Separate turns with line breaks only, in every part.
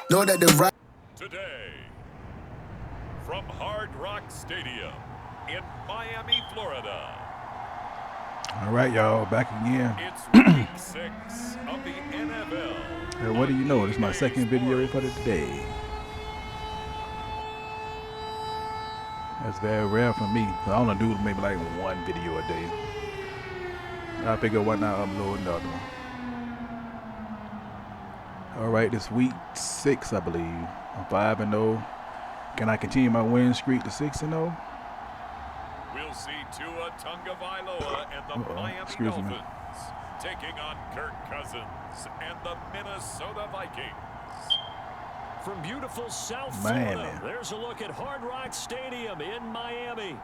Know that the right.
Today, from Hard Rock Stadium in Miami, Florida.
All right, y'all, back again.
It's week 6 of the NFL.
Hey, what do you know? This is my second video for the day. That's very rare for me. I only do maybe like one video a day. I figure why not upload another one. All right, this week 6, I believe. I'm 5-0. Can I continue my win streak to 6-0?
We'll see Tua Tagovailoa and the Miami Dolphins taking on Kirk Cousins and the Minnesota Vikings.
From beautiful South Florida, there's a look at Hard Rock Stadium in Miami.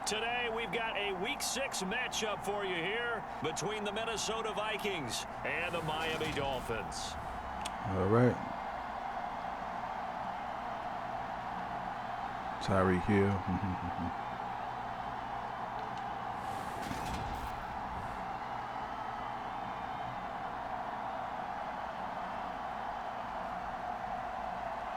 Today, we've got a Week 6 matchup for you here between the Minnesota Vikings and the Miami Dolphins.
All right. Tyreek Hill.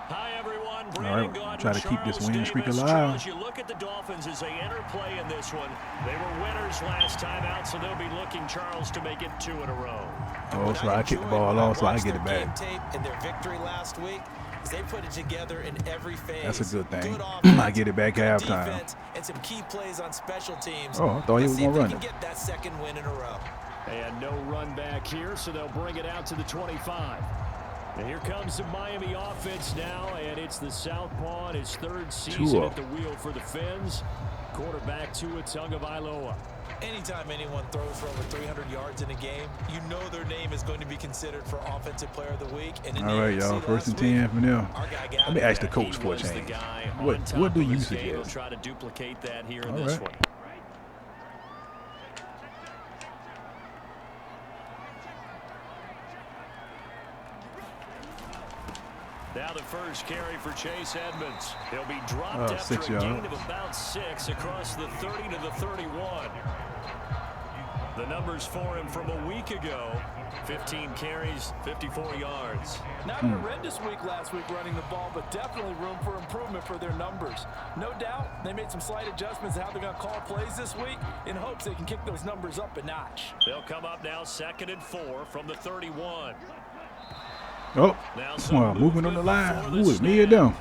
Hi everyone,
Brandon God. Try to keep this win streak alive.
As you look at the Dolphins as they enter play in this one, they were winners last time out, so they'll be looking, Charles, to make it 2 in a row.
Oh, so I kick the ball off, so I get it back.
Tape in their victory last week, they put it together in every phase.
That's a good thing.
Good offense,
I get it back at halftime.
And some key plays on special teams.
Oh, I thought he was going to run it.
Get that second win in a row.
And no run back here, so they'll bring it out to the 25. And here comes the Miami offense now, and it's the Southpaw in his 3rd season at the wheel for the Fins. Quarterback Tua Tagovailoa.
Anytime anyone throws for over 300 yards in a game, you know their name is going to be considered for Offensive Player of the Week. And
all right, y'all, 1st and 10 for them. Let me ask the coach for a change. What do you suggest?
He'll try to duplicate that here in this one. Now the first carry for Chase Edmonds. He'll be dropped after a gain of about 6 across the 30 to the 31. The numbers for him from a week ago: 15 carries, 54 yards.
Not a horrendous week last week running the ball, but definitely room for improvement for their numbers. No doubt they made some slight adjustments to how they're going to call plays this week in hopes they can kick those numbers up a notch.
They'll come up now 2nd and 4 from the 31.
Oh, moving on the line. Who is me or them?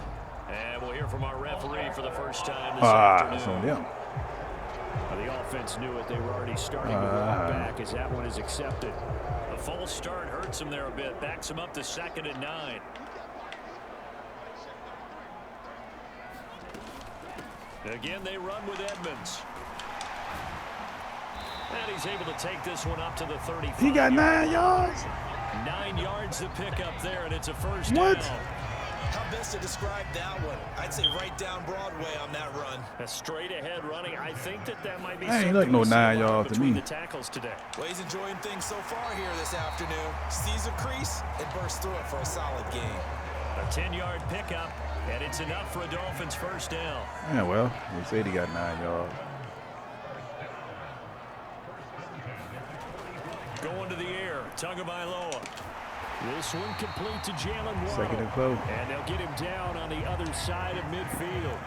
And we'll hear from our referee for the first time this afternoon.
It's on them.
The offense knew it. They were already starting to walk back as that one is accepted. The false start hurts him there a bit. Backs him up to 2nd and 9. Again, they run with Edmonds. And he's able to take this one up to the 35.
He got 9 yards.
9 yards to pick up there, and it's a first down.
How best to describe that one? I'd say right down Broadway on that run.
A straight ahead running. I think that might be
ain't like no 9 yards to me.
The tackles today.
Well, he's enjoying things so far here this afternoon. Sees a crease and bursts through it for a solid game.
A 10-yard pickup, and it's enough for a Dolphins first down.
Yeah, well, they said he got 9 yards.
Going to the air, Tagovailoa. This one complete to Jalen Waddle.
2nd and 4.
And they'll get him down on the other side of midfield.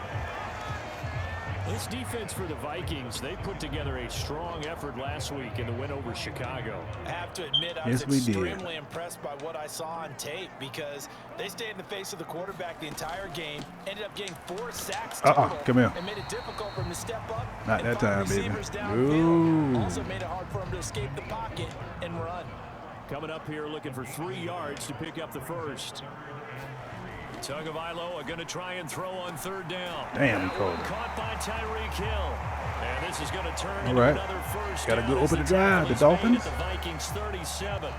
This defense for the Vikings, they put together a strong effort last week in the win over Chicago.
I have to admit, I was extremely impressed by what I saw on tape because they stayed in the face of the quarterback the entire game, ended up getting 4 sacks total,
come here.
and made it difficult for him to step up.
Not that time, baby.
Also made it hard for him to escape the pocket and run.
Coming up here looking for 3 yards to pick up the first. Tagovailoa going to try and throw on 3rd down.
Damn, he called it.
Caught by Tyreek Hill. And this is going to turn into another first
down. Got to go over the drive, the Dolphins.
The Vikings 37.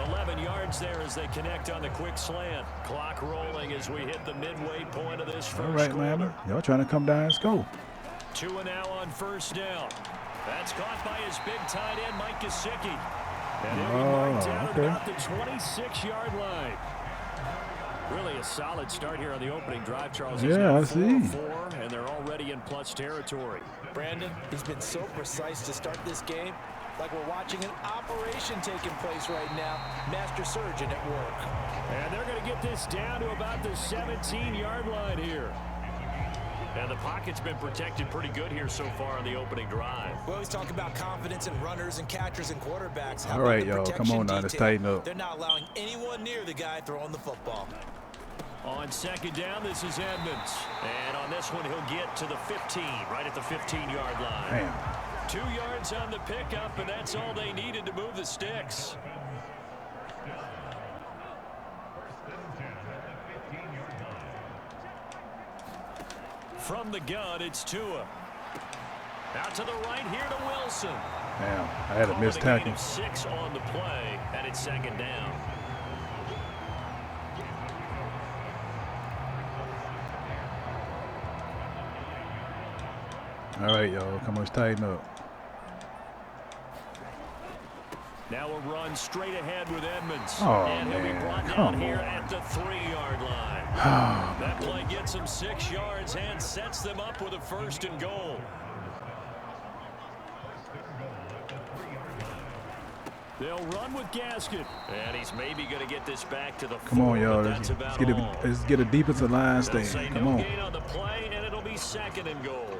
11 yards there as they connect on the quick slant. Clock rolling as we hit the midway point of this first quarter.
All right, Miami. Y'all trying to come down and score.
2 now on 1st down. That's caught by his big tight end, Mike Gesicki. And he'll be marked down at about the 26-yard line. Really a solid start here on the opening drive, Charles.
Yeah, I see.
4-4, and they're already in plus territory.
Brandon, he's been so precise to start this game. like we're watching an operation taking place right now. Master surgeon at work.
And they're going to get this down to about the 17-yard line here. And the pocket's been protected pretty good here so far on the opening drive.
We always talk about confidence in runners and catchers and quarterbacks.
All right, y'all, come on now, let's tighten up.
They're not allowing anyone near the guy throwing the football.
On second down, this is Edmonds. And on this one, he'll get to the 15, right at the 15-yard line.
Damn.
2 yards on the pickup, and that's all they needed to move the sticks. From the gun, it's Tua. Out to the right here to Wilson.
Damn, I had a missed tackle.
6 on the play, and it's second down.
All right, y'all, come on, let's tighten up.
Now a run straight ahead with Edmonds.
Oh,
and he'll be brought down here at the 3-yard line. That play gets him 6 yards and sets them up with a 1st and goal. They'll run with Gasket. And he's maybe going to get this back to the 4.
Come on, y'all.
Let's
get a defensive line stand. Come on.
Gain on the play, and it'll be 2nd and goal.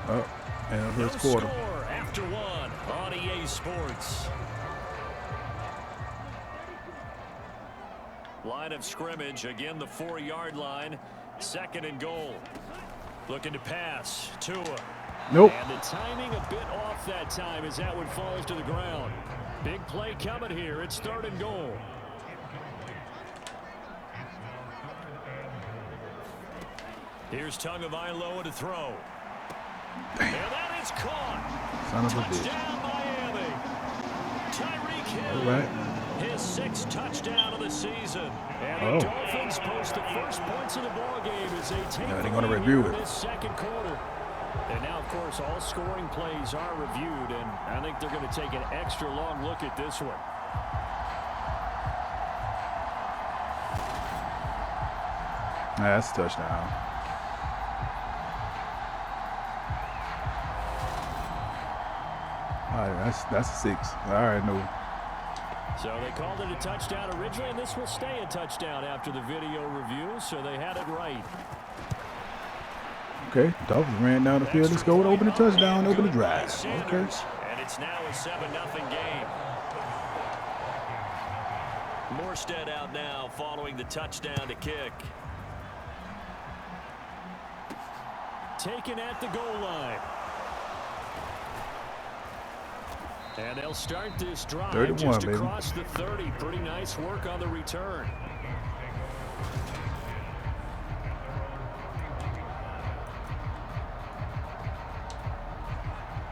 Oh, and first quarter.
Score after 1 on EA Sports. Line of scrimmage, again the 4-yard line. 2nd and goal. Looking to pass. Tua.
Nope.
And the timing a bit off that time as that one falls to the ground. Big play coming here. It's 3rd and goal. Here's Tagovailoa to throw.
Damn.
And that is caught.
Son of a bitch.
Touchdown, Miami. Tyreek Hill.
All right.
His 6th touchdown of the season. And the Dolphins post the first points of the ball game as they take
they're going to review it.
this 2nd quarter. And now, of course, all scoring plays are reviewed, and I think they're going to take an extra long look at this one.
That's a touchdown. All right, that's a 6. All right, no.
So they called it a touchdown originally, and this will stay a touchdown after the video review, so they had it right.
Okay, Dolphins ran down the field. Let's go and open the touchdown, open the drive. Okay.
And it's now a 7-0 game. Morstead out now following the touchdown to kick. Taken at the goal line. And they'll start this drive
31,
just
baby.
across the 30. Pretty nice work on the return.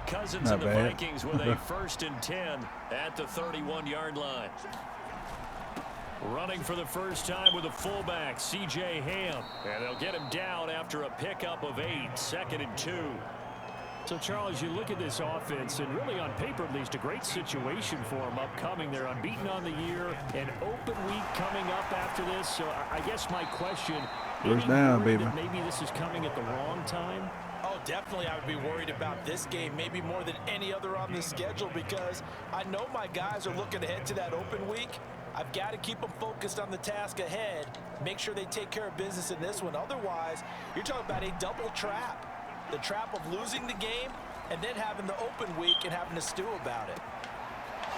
Cousins and the Vikings with a 1st and 10 at the 31-yard line. Running for the first time with a fullback, C.J. Ham. And they'll get him down after a pickup of 8, 2nd and 2. So, Charles, you look at this offense, and really on paper, at least, a great situation for them upcoming. They're unbeaten on the year, an open week coming up after this. So, I guess my question,
first down, baby.
Maybe this is coming at the wrong time?
Oh, definitely I would be worried about this game, maybe more than any other on the schedule, because I know my guys are looking ahead to that open week. I've got to keep them focused on the task ahead, make sure they take care of business in this one. Otherwise, you're talking about a double trap. The trap of losing the game and then having the open week and having to stew about it.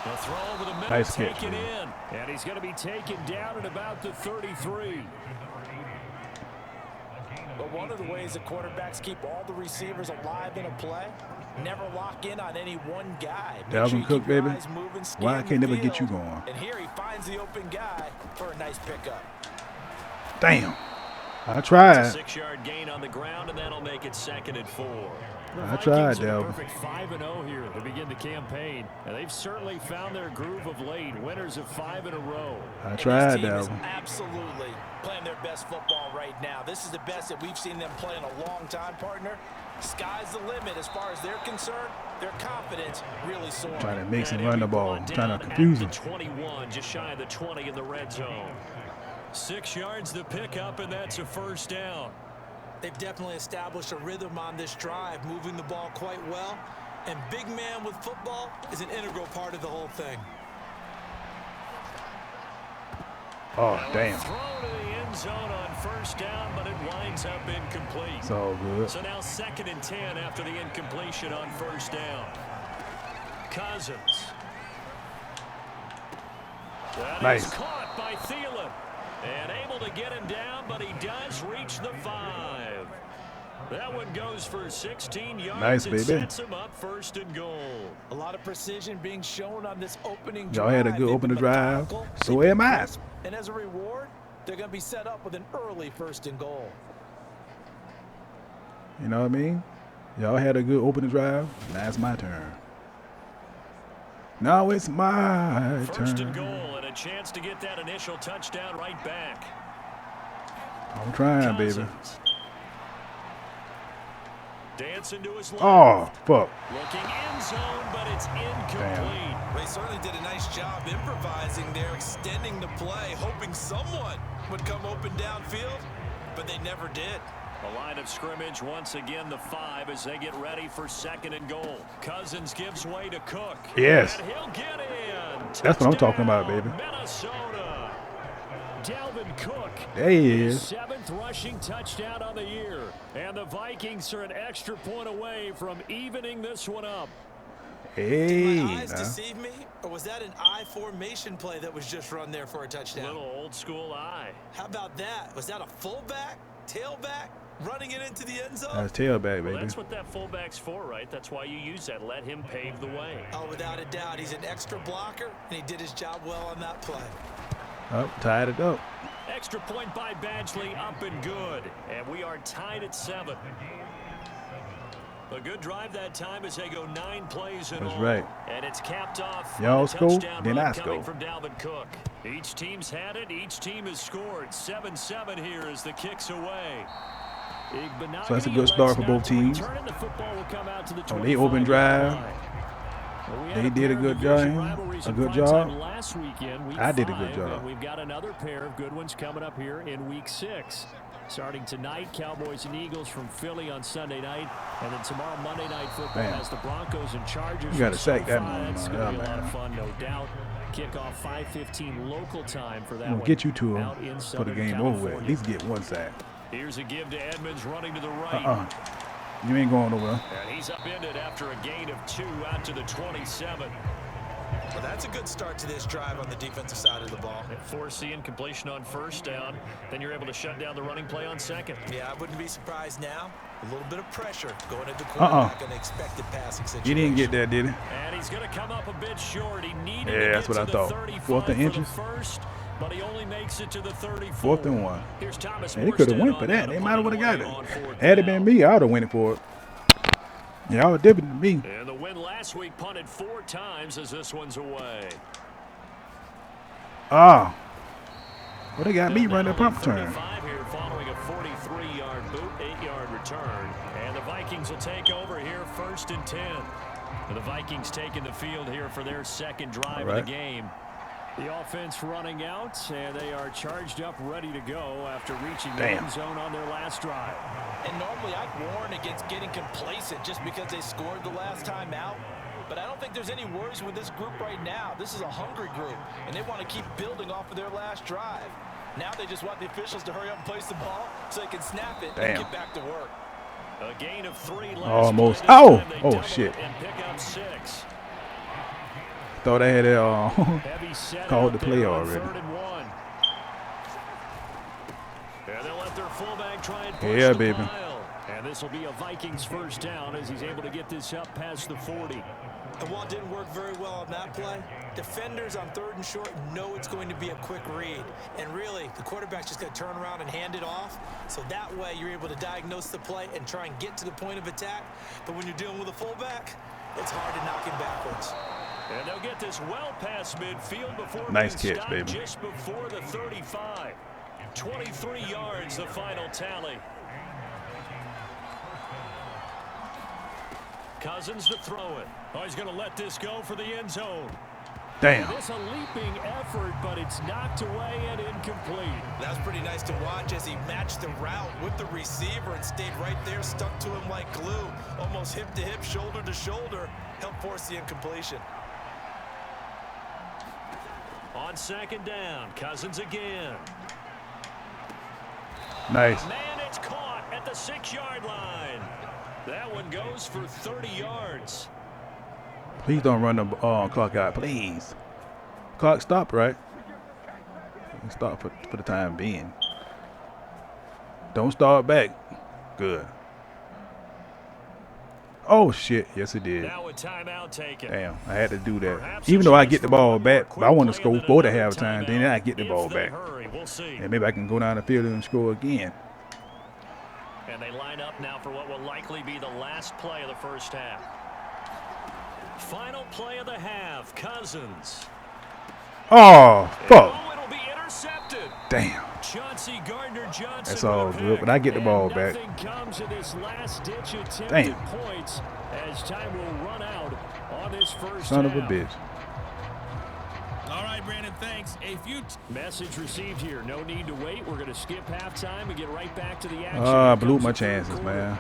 The throw over the middle,
nice
taken in. And he's going to be taken down at about the 33.
But one of the ways that quarterbacks keep all the receivers alive in a play, never lock in on any one guy.
Dalvin Cook, baby. Why I can't never get you going?
And here he finds the open guy for a nice pickup.
Damn. I tried.
It's a 6-yard gain on the ground, and that'll make it 2nd and 4.
I tried, Dalvin.
Perfect 5-0 here to begin the campaign. And they've certainly found their groove of late. Winners of 5 in a row.
I tried,
Dalvin. Absolutely playing their best football right now. This is the best that we've seen them play in a long time, partner. Sky's the limit as far as they're concerned. Their confidence really soaring.
Trying to make him run the ball. Trying to confuse him.
21, just shy of the 20 in the red zone. 6 yards the pickup, and that's a first down.
They've definitely established a rhythm on this drive, moving the ball quite well. And big man with football is an integral part of the whole thing.
Oh, damn.
Throw to the end zone on first down, but it winds up incomplete.
It's all good.
So now 2nd and 10 after the incompletion on first down. Cousins. That
Nice.
is caught by Thielen. And able to get him down, but he does reach the 5. That one goes for 16 yards.
Nice,
and
baby.
Sets him up 1st and goal.
A lot of precision being shown on this opening drive.
Y'all had a good opening drive.
Methodical.
So am I.
And as a reward, they're going to be set up with an early 1st and goal.
You know what I mean? Y'all had a good opening drive. Now it's my turn. Now it's my turn.
1st and goal, and a chance to get that initial touchdown right back.
I'm trying,
Cousins.
baby.
Dancing to his left.
Oh, fuck.
Looking end zone, but it's incomplete.
They certainly did a nice job improvising there, extending the play, hoping someone would come open downfield, but they never did.
The line of scrimmage once again the 5 as they get ready for 2nd and goal. Cousins gives way to Cook.
Yes.
And he'll get in.
That's what I'm talking about, baby.
Minnesota. Dalvin Cook.
There he is.
7th rushing touchdown on the year. And the Vikings are an extra point away from evening this one up.
Hey,
Did my eyes
now.
deceive me, or was that an I formation play that was just run there for a touchdown?
Little old school eye.
How about that? Was that a fullback, tailback, running it into the end zone?
That's tailback,
Well,
baby.
that's what that fullback's for, right? That's why you use that. Let him pave the way.
Oh, without a doubt. He's an extra blocker, and he did his job well on that play.
Oh, tied it up.
Extra point by Badgley, up and good. And we are tied at 7. A good drive that time as they go 9 plays in all.
That's right.
And it's capped off.
Y'all
with a
score,
touchdown
then
run
I
coming
score.
from Dalvin Cook. Each team's had it. Each team has scored. 7-7 here as the kick's away.
So that's a good start for both teams. On the open drive, they did a good job. A good job. I did a good job.
We've got another pair of good ones coming up here in week 6. Starting tonight, Cowboys and Eagles from Philly on Sunday night. And then tomorrow, Monday Night Football has the Broncos and Chargers.
You got to sack that
It's
one.
going to be a lot of fun, no doubt. Kickoff 5:15 local time for that
I'm
one.
going to get you to
out
him
in
for the
Southern
game over with.
California.
At least get one sack.
Here's a give to Edmonds running to the right.
You ain't going over.
And he's upended after a gain of 2 out to the 27.
Well, that's a good start to this drive on the defensive side of the ball.
Forcing completion on first down. Then you're able to shut down the running play on 2nd.
Yeah, I wouldn't be surprised now. A little bit of pressure going into quarterback an expected passing situation.
He didn't get that, did he?
And he's going to come up a bit short. He needed
Yeah,
to
that's
get
what I
to
thought.
the 35
4th and
for the
inches.
first, but he only makes it to the 34.
4th and 1.
Here's Thomas
They could have
Morstead
went for
on
that.
down
They
to
might have would have got
play on
it.
4th
Had it
down.
been me, I would have went it for it. Yeah, I was different than me.
And the win last week punted 4 times as this one's away.
Well, they got me running the pump turn.
35 here following a 43-yard boot, 8-yard return. And the Vikings will take over here 1st and 10. And the Vikings taking the field here for their 2nd drive of the game. The offense running out, and they are charged up, ready to go after reaching the end zone on their last drive.
And normally I'd warn against getting complacent just because they scored the last time out. But I don't think there's any worries with this group right now. This is a hungry group, and they want to keep building off of their last drive. Now they just want the officials to hurry up and place the ball so they can snap it and get back to work.
A gain of 3 last
Almost.
play. This time they
Oh,
double
shit.
and pick up 6.
Thought I had it
Heavy set
called the
out
play
there on
already.
3rd and 1. And they'll let their fullback try and push
Yeah,
the
baby.
pile. And this will be a Vikings first down as he's able to get this up past the 40.
And while it didn't work very well on that play, defenders on 3rd and short know it's going to be a quick read. And really, the quarterback's just going to turn around and hand it off. So that way, you're able to diagnose the play and try and get to the point of attack. But when you're dealing with a fullback, it's hard to knock him backwards.
And they'll get this well past midfield before
Nice
being
catch,
stopped
baby.
just before the 35. 23 yards, the final tally. Cousins to throw it. Oh, he's going to let this go for the end zone.
Damn.
It's a leaping effort, but it's knocked away and incomplete.
That's pretty nice to watch as he matched the route with the receiver and stayed right there, stuck to him like glue, almost hip to hip, shoulder to shoulder, helped force the incompletion.
On second down, Cousins again.
Nice.
Man, it's caught at the 6-yard line. That one goes for 30 yards.
Please don't run the clock out, please. Clock stopped, right? Stop for the time being. Don't start back. Good. Oh, shit. Yes, it did.
Now a timeout taken.
Damn, I had to do that. Even though I get the ball back, but I want to score for the halftime, then I get the ball back. And maybe I can go down the field and score again.
And they line up now for what will likely be the last play of the first half. Final play of the half, Cousins.
Oh, fuck.
Oh, it'll be intercepted.
Damn.
Chauncey Gardner-Johnson.
That's all good, but I get the ball back.
Nothing comes of this last-ditch attempt
Damn.
at points as time will run out on this first
Son
half.
of a bitch.
All right, Brandon, thanks. A few
message received here. No need to wait. We're going to skip halftime and get right back to the action.
I blew my chances, man.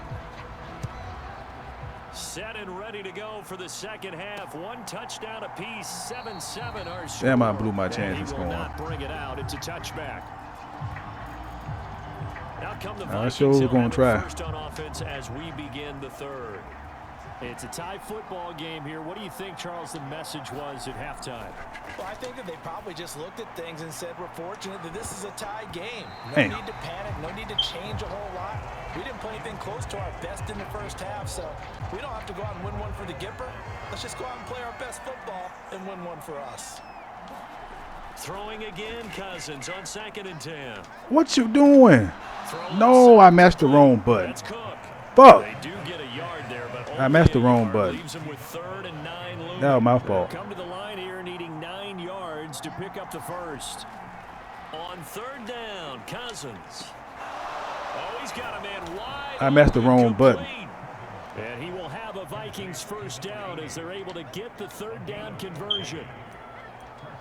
Set and ready to go for the second half. One touchdown apiece. 7-7 our score.
Damn, I blew my chances
going.
going.
Not bring it out. It's a touchback. Out come the
I
Vikings.
sure
He'll
gonna
have it
try.
First on offense as we begin the third. It's a tie football game here. What do you think, Charles, the message was at halftime?
Well, I think that they probably just looked at things and said, we're fortunate that this is a tie game. No
Damn.
need to panic, no need to change a whole lot. We didn't play anything close to our best in the first half, so we don't have to go out and win one for the Gipper. Let's just go out and play our best football and win one for us.
Throwing again, Cousins on 2nd and 10.
What you doing? No, I messed the wrong button.
That's Cook.
Fuck.
They do get a yard there, but
I messed the wrong button.
leaves him with 3rd and 9 looming.
That was my fault.
Come to the line here needing 9 yards to pick up the first. On 3rd down, Cousins. Oh, he's got a man wide.
I messed the wrong button.
And he will have a Vikings first down as they're able to get the 3rd down conversion.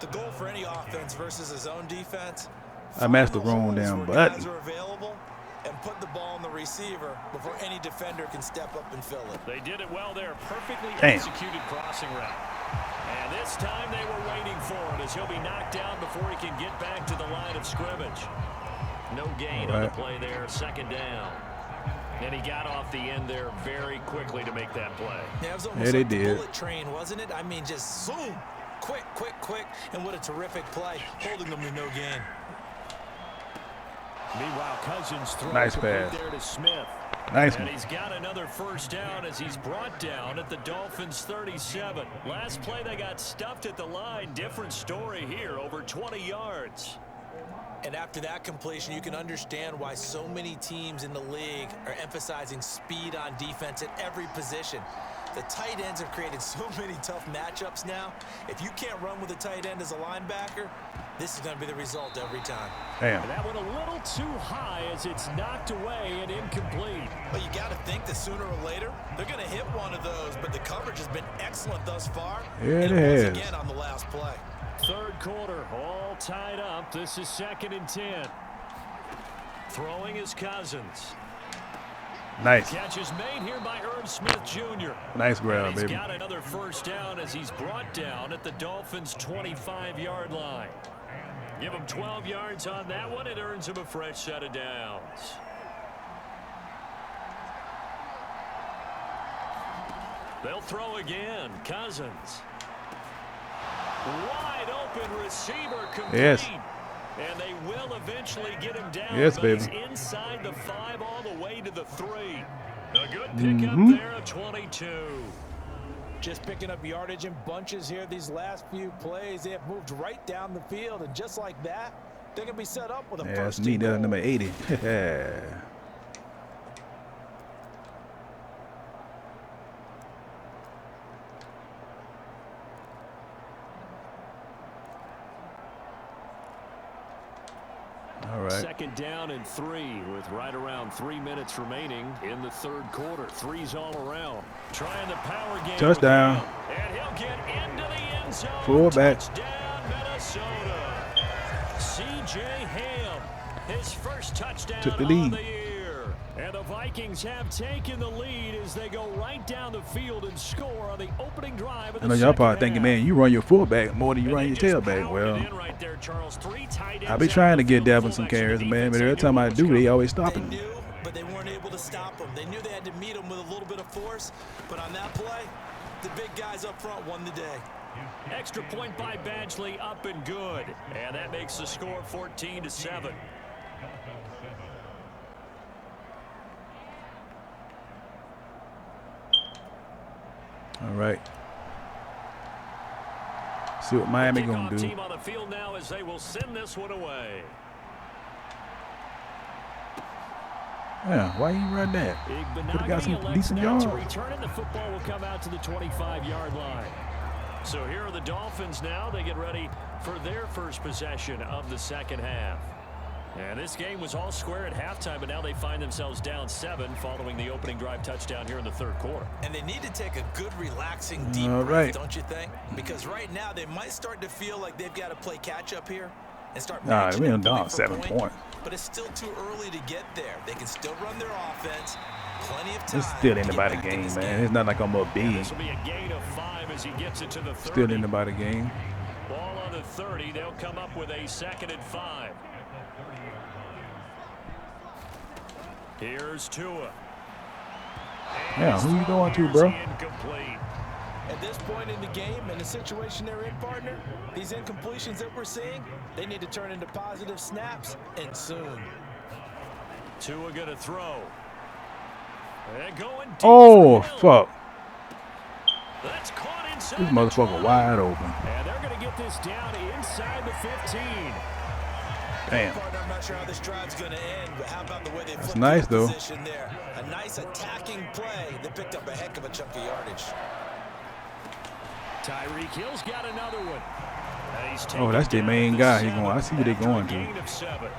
The goal for any offense versus his own defense.
I messed the wrong damn button.
Guys are available and put the ball on the receiver before any defender can step up and fill it.
They did it well there. Perfectly
Damn.
executed crossing route. And this time they were waiting for it as he'll be knocked down before he can get back to the line of scrimmage. No gain on the play there. 2nd down. And he got off the end there very quickly to make that play.
Yeah, it was almost
they
like the
did.
bullet train, wasn't it? I mean, just zoom. Quick, quick, quick. And what a terrific play. Holding them to no gain.
Meanwhile, Cousins throws
Nice
it
pass.
there to Smith.
Nice
And
one.
he's got another first down as he's brought down at the Dolphins 37. Last play they got stuffed at the line. Different story here, over 20 yards.
And after that completion, you can understand why so many teams in the league are emphasizing speed on defense at every position. The tight ends have created so many tough matchups now. If you can't run with a tight end as a linebacker, this is going to be the result every time.
Damn.
And that went a little too high as it's knocked away and incomplete.
But you got to think that sooner or later, they're going to hit one of those. But the coverage has been excellent thus far.
Yeah, it
and
has.
once again on the last play.
3rd quarter, all tied up. This is 2nd and 10. Throwing is Cousins.
Nice.
Catch is made here by Irv Smith Jr.
Nice grab,
He's
baby.
got another first down as he's brought down at the Dolphins' 25-yard line. Give him 12 yards on that one. It earns him a fresh set of downs. They'll throw again. Cousins. Wide open receiver complete.
Yes.
And they will eventually get him down.
Yes,
but
baby.
He's inside the 5 all the way to the 3. A good pickup there of 22.
Just picking up yardage in bunches here these last few plays. They have moved right down the field, and just like that, they're going to be set up with a
Yeah,
first
that's me.
and
That's
goal.
number 80. All right.
Second down and 3 with right around 3 minutes remaining in the third quarter. 3's all around. Trying the power game.
Touchdown.
And he'll get into the end zone.
Fullback.
Touchdown, Minnesota. C.J. Ham, his first touchdown
Took the lead.
of the year. And the Vikings have taken the lead as they go right down the field and score on the opening drive of the
I know y'all probably
second
thinking,
half.
man, you run your fullback more than you
And
run
they
your
just
tailback.
powered
Well,
it in right there, Charles. 3 tight ends
I be
out
trying to
of the
get
field.
Devin some
Fullbacks
carries,
and
man, but
defense,
every
they
time
knew
I
what was
do, they
coming.
always
They
stopping.
knew, but they weren't able to stop him. They knew they had to meet him with a little bit of force, but on that play, the big guys up front won the day.
Extra point by Badgley, up and good. And that makes the score 14-7.
All right. See what Miami
The
gonna
kickoff
do.
team on the field now as they will send this one away.
Yeah, why you run that? Could have got some decent
now
yards.
to return it. The football will come out to the 25-yard line. So here are the Dolphins now. They get ready for their first possession of the second half. And this game was all square at halftime, but now they find themselves down 7 following the opening drive touchdown here in the third quarter.
And they need to take a good, relaxing, deep
All
breath,
right.
don't you think? Because right now they might start to feel like they've got to play catch-up here and start
Nah,
matching
we
up
done down
point for
7
point.
points.
But it's still too early to get there. They can still run their offense. Plenty of time.
It's still
to
in
get
the body
back in
game,
this
man. It's not like I'm up big.
This will be a gain of 5 as he gets it to the 30.
Still in the body game.
Ball on the 30. They'll come up with a 2nd and 5. Here's Tua.
Yeah, who you going to, bro?
Incomplete.
At this point in the game and the situation they're in, partner, these incompletions that we're seeing, they need to turn into positive snaps, and soon.
Tua going to throw. And going deep
Oh,
for the middle.
fuck.
That's caught inside
This
the
motherfucker
20.
wide open.
And they're going to get this down inside the 15.
Damn.
Partner, I'm not sure how this drive's going to end, but how about the way they flipped
nice,
the
though.
position there? A nice attacking play that picked up a heck of a chunk of yardage.
Tyreek Hill's got another one. And he's
Oh, that's
taken
their main
down
guy.
to
He going. I see what they
after a
going to.
gain of 7.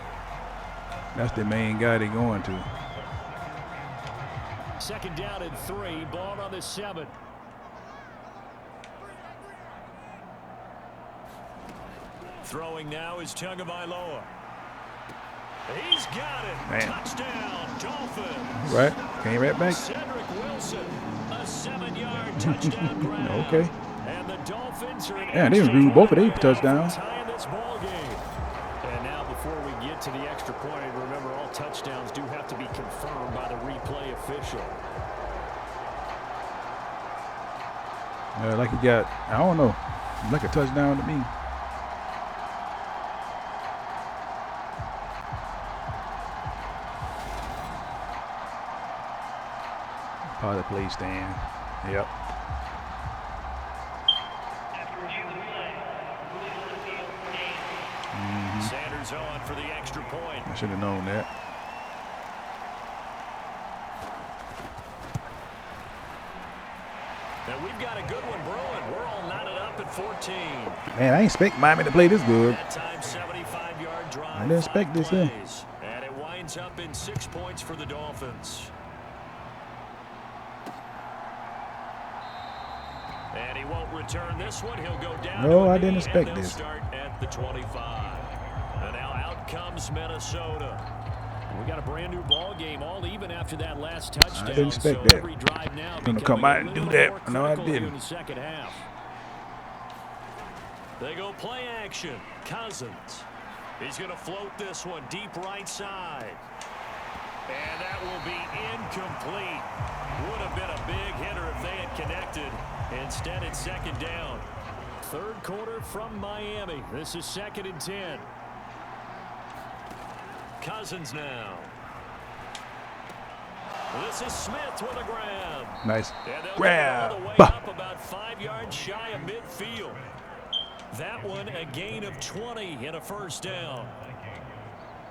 That's the main guy they going to.
2nd down and 3. Ball on the 7. Throwing now is Tagovailoa. He's got it.
Man.
Touchdown, Dolphins.
Right? Came right back.
Cedric Wilson, a 7-yard touchdown grab.
Okay.
And the Dolphins are in
Yeah, they
extra
agree with both of
point
their
now
touchdowns.
for tying this ball game. And now before we get to the extra point, remember all touchdowns do have to be confirmed by the replay official.
Like he got, I don't know, like a touchdown to me. Probably play stand. Yep.
Sanders on for the extra point.
I should have known that.
And we've got a good one brewing. We're all knotted up at 14.
Man, I ain't expect Miami to play this good.
That time 75-yard drive.
I didn't expect this in.
plays. And it winds up in 6 points for the Dolphins. And he won't return this one. He'll go down.
No,
to a
I didn't
knee,
expect
and they'll
this.
Start at the 25. And now out comes Minnesota. We got a brand new ball game, all even after that last touchdown.
I didn't expect
so
that.
Every drive now
Gonna come
becoming
out
a
and do
little
that.
more
No, I
critical here
didn't.
in the second half. They go play action. Cousins. He's going to float this one deep right side. And that will be incomplete. Would have been a big hitter if they had connected. Instead, it's 2nd down. 3rd quarter from Miami. This is 2nd and 10. Cousins now. This is Smith with a grab.
Nice.
And they'll
Grab.
get all the way
Bah.
up about 5 yards shy of midfield. That one a gain of 20 and a 1st down.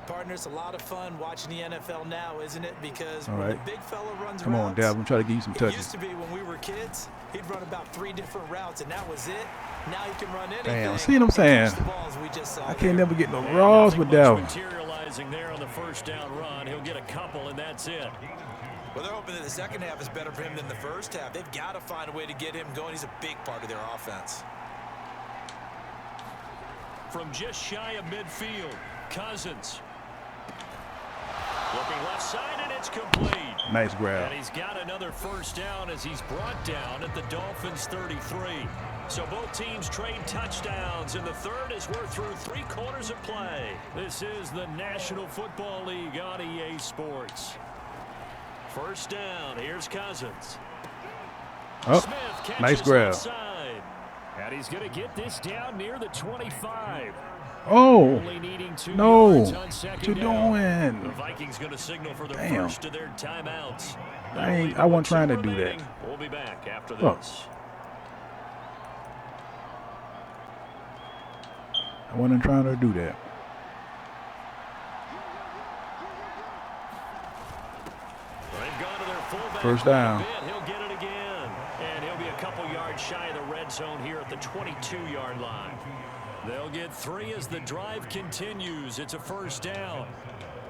Partner, it's a lot of fun watching the NFL now, isn't it? Because
All
when
right.
the big fella runs
Come on,
routes,
Dab. I'm trying to give you some
it
touches.
used to be when we were kids, he'd run about 3 different routes, and that was it. Now he can run anything.
Damn, see what I'm
and
saying?
catch the balls we just saw
I
there.
can't never get no
And
Raws
nothing
with
much
Dalvin.
materialized capitalizing there on the first down run. He'll get a couple, and that's it.
Well, they're hoping that the second half is better for him than the first half. They've got to find a way to get him going. He's a big part of their offense.
From just shy of midfield, Cousins. Looking left side, and it's complete.
Nice grab.
And he's got another first down as he's brought down at the Dolphins' 33. So both teams trade touchdowns, and the third as we're through 3 quarters of play. This is the National Football League on EA Sports. First down, here's Cousins.
Oh,
Smith
nice grab.
Outside, and he's going to get this down near the 25.
Oh,
Only needing 2
no.
yards on
What
second
you
down.
doing?
The Vikings going to signal for the
Damn.
first of their timeouts.
I wasn't trying to do that.
We'll be back after
Oh.
this.
I wasn't trying to do that.
They've gone to their fullback
First
quite a
down.
bit. He'll get it again. And he'll be a couple yards shy of the red zone here at the 22-yard line. They'll get 3 as the drive continues. It's a first down.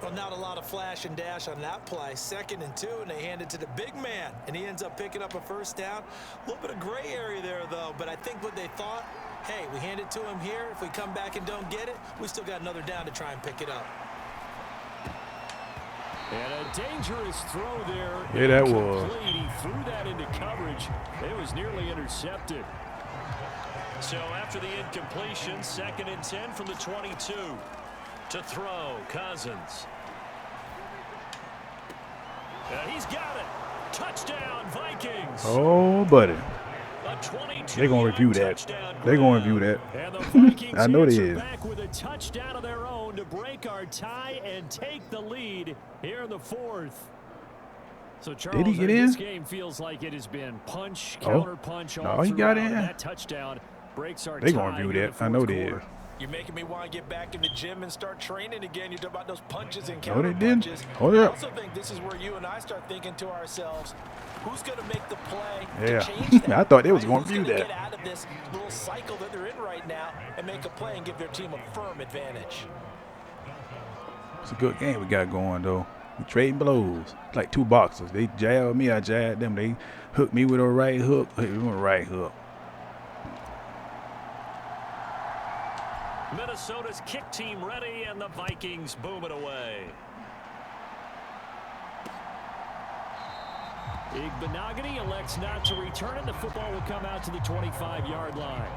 Well, not a lot of flash and dash on that play. 2nd and 2, and they hand it to the big man, and he ends up picking up a first down. A little bit of gray area there, though, but I think what they thought, hey, we hand it to him here. If we come back and don't get it, we still got another down to try and pick it up.
And a dangerous throw there.
Yeah, that was.
Incomplete. He threw that into coverage. It was nearly intercepted. So after the incompletion, 2nd and 10 from the 22. To throw, Cousins. And he's got it. Touchdown, Vikings.
Oh, buddy.
They're
going to review that. They're going to review that. I know they is.
Back with a touchdown of their own to break our tie and take the lead here in the 4th. So Charles,
did he get in?
This game feels like it has been punch, counter punch.
No, he got in.
That touchdown breaks our
They
tie.
going to review that. I know they is.
You're making me want to get back in the gym and start training again. You're talking about those punches and
No,
counter
they didn't.
punches.
Oh, yeah.
I also think this is where you and I start thinking to ourselves, who's going to make the play
Yeah.
to change that?
I thought they was
Right?
going to
Who's
review
gonna
that.
get out of this little cycle that they're in right now and make a play and give their team a firm advantage.
It's a good game we got going, though. We trading blows. It's like 2 boxers. They jabbed me, I jabbed them. They hooked me with a right hook, hit me with a right hook.
Minnesota's kick team ready, and the Vikings boom it away. Igbenogany elects not to return it. The football will come out to the 25-yard line.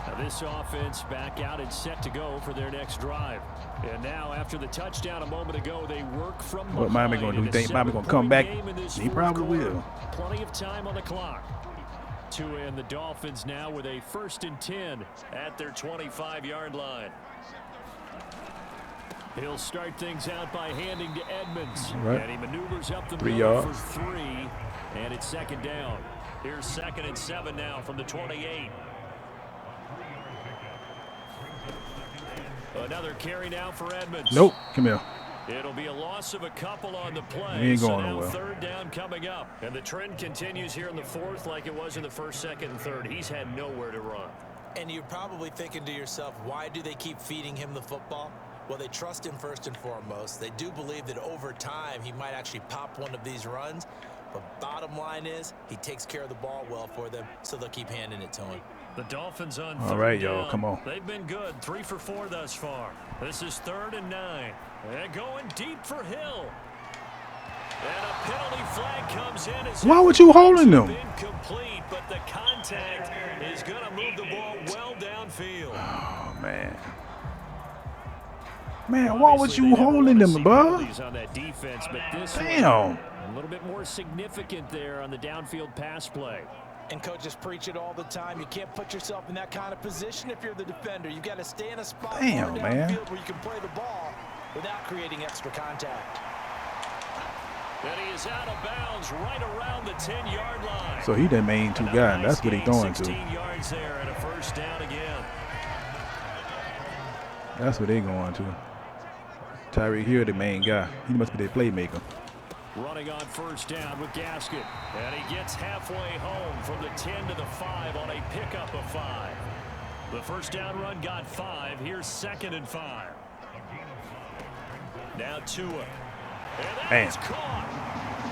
Now this offense back out and set to go for their next drive. And now after the touchdown a moment ago, they work from behind.
What Miami going to do? You think Miami going to come back? He probably will.
Plenty of time on the clock. To end the Dolphins now with a 1st and 10 at their 25-yard line. He'll start things out by handing to Edmonds.
Right.
And he maneuvers up the
3
middle
yards.
for 3. And it's 2nd down. Here's 2nd and 7 now from the 28. Another carry now for Edmonds.
Nope. Come here.
It'll be a loss of a couple on the play.
He ain't
So
going
now
nowhere.
3rd down coming up. And the trend continues here in the 4th like it was in the 1st, 2nd, and 3rd. He's had nowhere to run.
And you're probably thinking to yourself, why do they keep feeding him the football? Well, they trust him first and foremost. They do believe that over time he might actually pop one of these runs. But bottom line is he takes care of the ball well for them, so they'll keep handing it to him.
The Dolphins on
All
3rd
right,
down.
y'all, come on.
They've been good. 3 for 4 thus far. This is 3rd and 9. They're going deep for Hill. And a penalty flag comes in. As
Why would you holding them?
Incomplete, but the contact is going to move the ball well downfield.
Oh, man. Man, why was you holding them, bro?
On that defense, but this
Damn.
one, a little bit more significant there on the downfield pass play.
And coaches preach it all the time. You can't put yourself in that kind of position if you're the defender. You've got to stay in a spot
Damn,
far
man.
downfield where you can play the ball without creating extra contact.
And he is out of bounds right around the 10-yard line.
So he the main 2 guy, and that's what he's throwing
16
to.
yards there and a 1st down again.
That's what they going to. Tyreek Hill, the main guy. He must be their playmaker.
Running on 1st down with Gasket. And he gets halfway home from the 10 to the 5 on a pickup of 5. The 1st down run got 5. Here's 2nd and 5. Now Tua. And that
Damn.
is caught.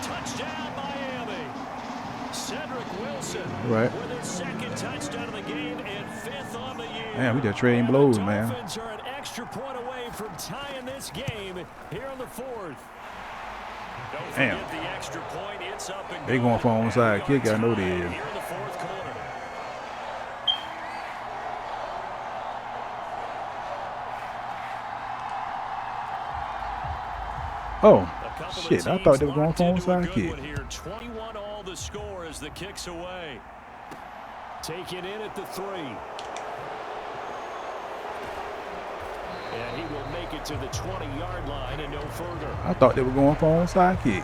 Touchdown, Miami. Cedric Wilson with his second touchdown of the game and 5th on the year.
Damn, we just trading blows, man.
The Dolphins are an extra point away from tying this game here on the 4th. Don't forget the extra point. It's up and
they going for onside kick. I know they is.
Here in the 4th quarter.
Oh, shit. I thought they were going for onside kick.
21 all the score as the kick's away. Take it in at the 3. And he will make it to the 20-yard line and no further.
I thought they were going for onside kick.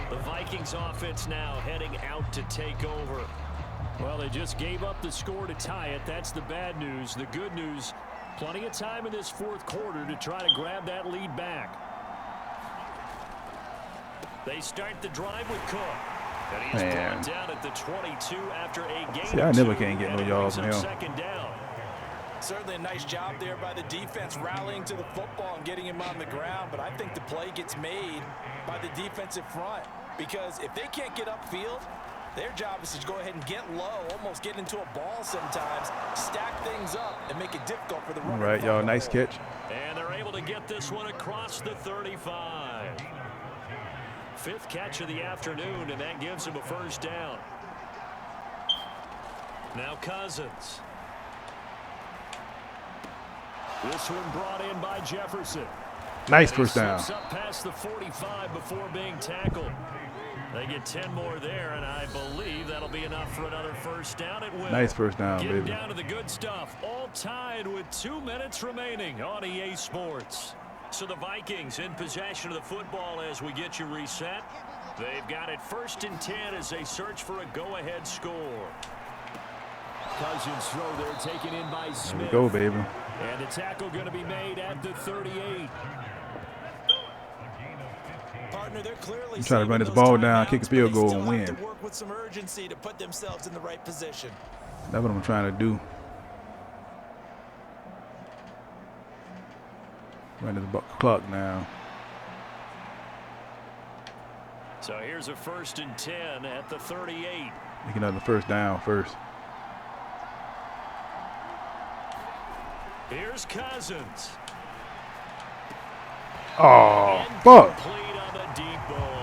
The Vikings offense now heading out to take over. Well, they just gave up the score to tie it. That's the bad news. The good news, plenty of time in this 4th quarter to try to grab that lead back. They start the drive with Cook. And he's brought down at the 22 after a game.
See, I never can get no yards from him.
Second down.
Certainly a nice job there by the defense rallying to the football and getting him on the ground. But I think the play gets made by the defensive front. Because if they can't get upfield, their job is to go ahead and get low, almost get into a ball sometimes, stack things up, and make it difficult for the runner.
All right, y'all, nice catch.
And they're able to get this one across the 35. 5th catch of the afternoon, and that gives him a first down. Now Cousins. This one brought in by Jefferson.
Nice first down.
Up past the 45 before being tackled. They get 10 more there, and I believe that'll be enough for another first down. It will.
Nice first down,
Getting
baby.
down to the good stuff. All tied with 2 minutes remaining on EA Sports. So the Vikings in possession of the football as we get you reset. They've got it 1st and 10 as they search for a go-ahead score. Cousins throw there taken in by Smith.
There we go, baby.
And the tackle going to be made at the 38.
Partner, they're clearly
trying to run this ball down, kick a field goal, and win.
To work with some urgency to put themselves in the right position.
That's what I'm trying to do. Run this clock now.
So here's a 1st and 10 at the 38.
Make another first down first.
Here's Cousins.
Oh, fuck.
Complete on the deep ball.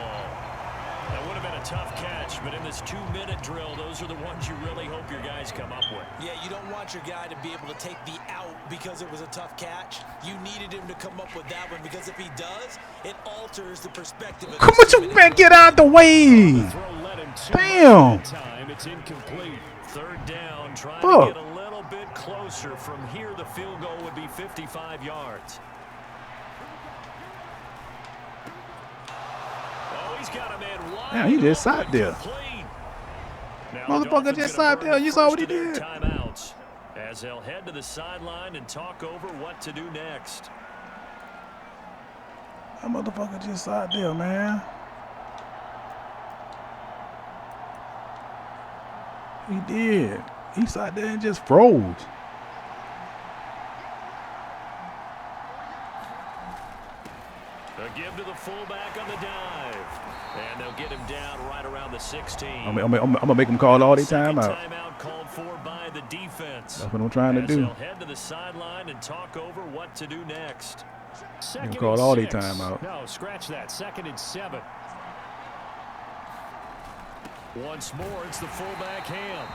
That would have been a tough catch, but in this 2-minute drill, those are the ones you really hope your guys come up with.
Yeah, you don't want your guy to be able to take the out because it was a tough catch. You needed him to come up with that one because if he does, it alters the perspective of
Come on, you man, get out the way. Damn.
Time, it's incomplete. 3rd down, trying
Fuck.
to get a little bit closer. From here, the field goal would be 55 yards. Oh, he's got a man wide.
Damn, he just sat there. Motherfucker just sat there. You saw what he did.
Timeouts as they'll head to the sideline and talk over what to do next.
That motherfucker just sat there, man. He did. He sat there and just froze.
They'll give to the fullback on the dive. And they'll get him down right around the 16.
I'm gonna make him call all the timeout.
Timeout called for by the defense.
That's what I'm trying to
As
do.
they'll head to the sideline and talk over what to do next. Second
call
and
all the
6.
timeout.
No, scratch that. 2nd and 7. Once more, it's the fullback Ham.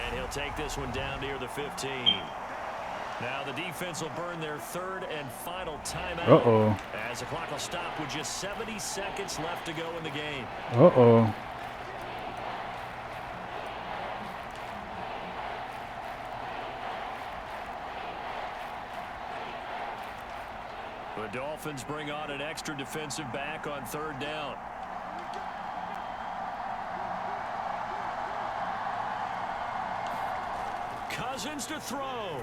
And he'll take this one down near the 15. Now the defense will burn their 3rd and final timeout.
Uh-oh.
As the clock will stop with just 70 seconds left to go in the game.
Uh-oh.
The Dolphins bring on an extra defensive back on 3rd down. Cousins to throw.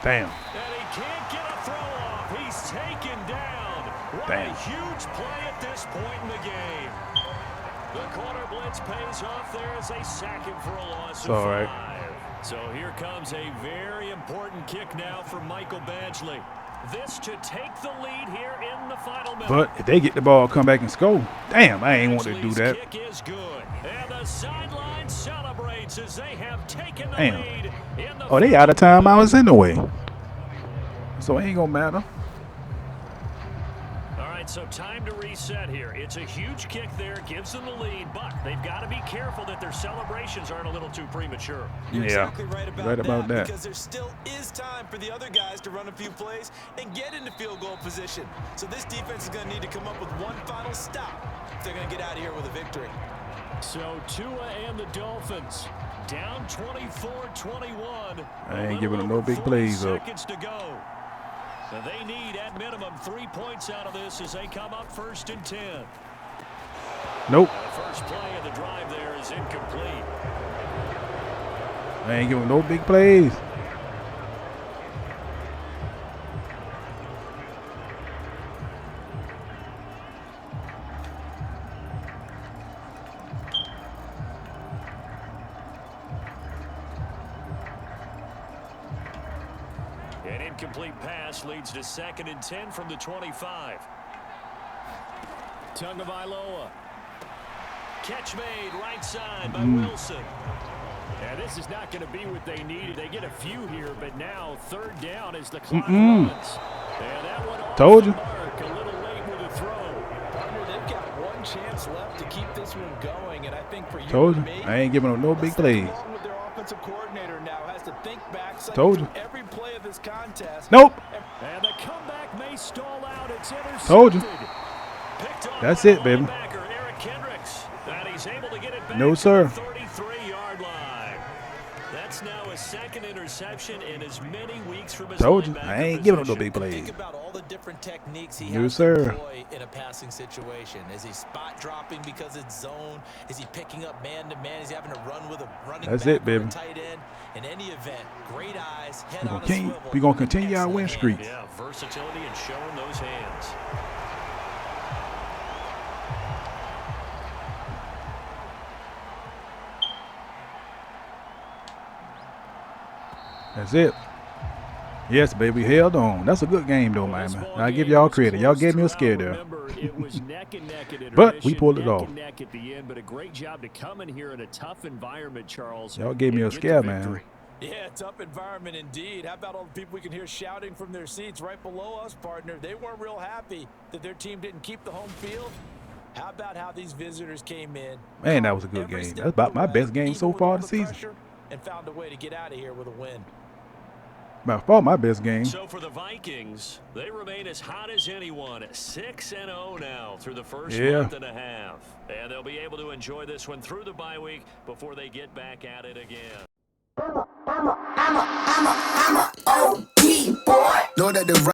Damn.
And he can't get a throw off. He's taken down. What
Damn.
a huge play at this point in the game. The corner blitz pays off there as they sack him for a loss of 5. So here comes a very important kick now for Michael Badgley. This to take the lead here in the final minute.
But if they get the ball, come back and score. Damn, I ain't want to do that.
Kick is good. And the sideline celebrates as they have taken the
Damn.
lead in the
They out of time. I was in the way. So it ain't going to matter.
All right, so time to reset here. It's a huge kick there, gives them the lead, but they've got to be careful that their celebrations aren't a little too premature.
You're exactly right about that.
Because there still is time for the other guys to run a few plays and get into field goal position. So this defense is going to need to come up with one final stop if they're going to get out of here with a victory.
So Tua and the Dolphins down 24-21.
I ain't giving them no big plays up.
Seconds to go. So they need at minimum 3 points out of this as they come up 1st and 10.
Nope.
The first play of the drive there is incomplete.
I ain't giving no big plays.
An incomplete pass leads to 2nd and 10 from the 25. Tagovailoa. Catch made right side by Wilson. And this is not going to be what they needed. They get a few here, but now 3rd down as the clock runs. And that one off
Told you.
the mark, a little late with a throw.
Partner, they've got one chance left to keep this one going, and I think for you
Told you.
and me,
I ain't giving them no big plays.
along with their offensive coordinator now has to think back
Told you.
every play of this contest.
Nope.
And the comeback may stall out. It's intercepted.
Told you.
Picked on
That's
by
it,
the
baby.
linebacker, Eric Kendricks. And he's able to get it back
No,
to
sir.
the 33-yard line. That's now a 2nd interception in as many weeks from his
Told you.
linebacker
I ain't giving them no
position.
big plays.
Think about all the different techniques he
No,
has
sir.
to deploy in a passing situation. Is he spot dropping because it's zone? Is he picking up man-to-man? Is he having to run with a running
That's
back
it, baby.
or a tight end? In any event, great eyes, head on a
We're
swivel.
going to continue our
Excellent
win
hands.
streak.
Yeah, versatility and showing those hands.
That's it. Yes, baby. Held on. That's a good game, though, man. I give y'all credit. Y'all gave me a scare there.
It was neck and neck at
But we pulled it off.
neck at the end, but a great job to come in here in a tough environment, Charles.
Y'all gave me
and
a
get
scare,
the
man.
victory.
Yeah, tough environment indeed. How about all the people we can hear shouting from their seats right below us, partner? They weren't real happy that their team didn't keep the home field. How about how these visitors came in?
Man, that was a good game. That's about my best game so far this season.
And found a way to get out of here with a win.
By far my best game.
So for the Vikings, they remain as hot as anyone, 6-0 now through the first month and a half. And they'll be able to enjoy this one through the bye week before they get back at it again.
I'm a OG boy. Know that the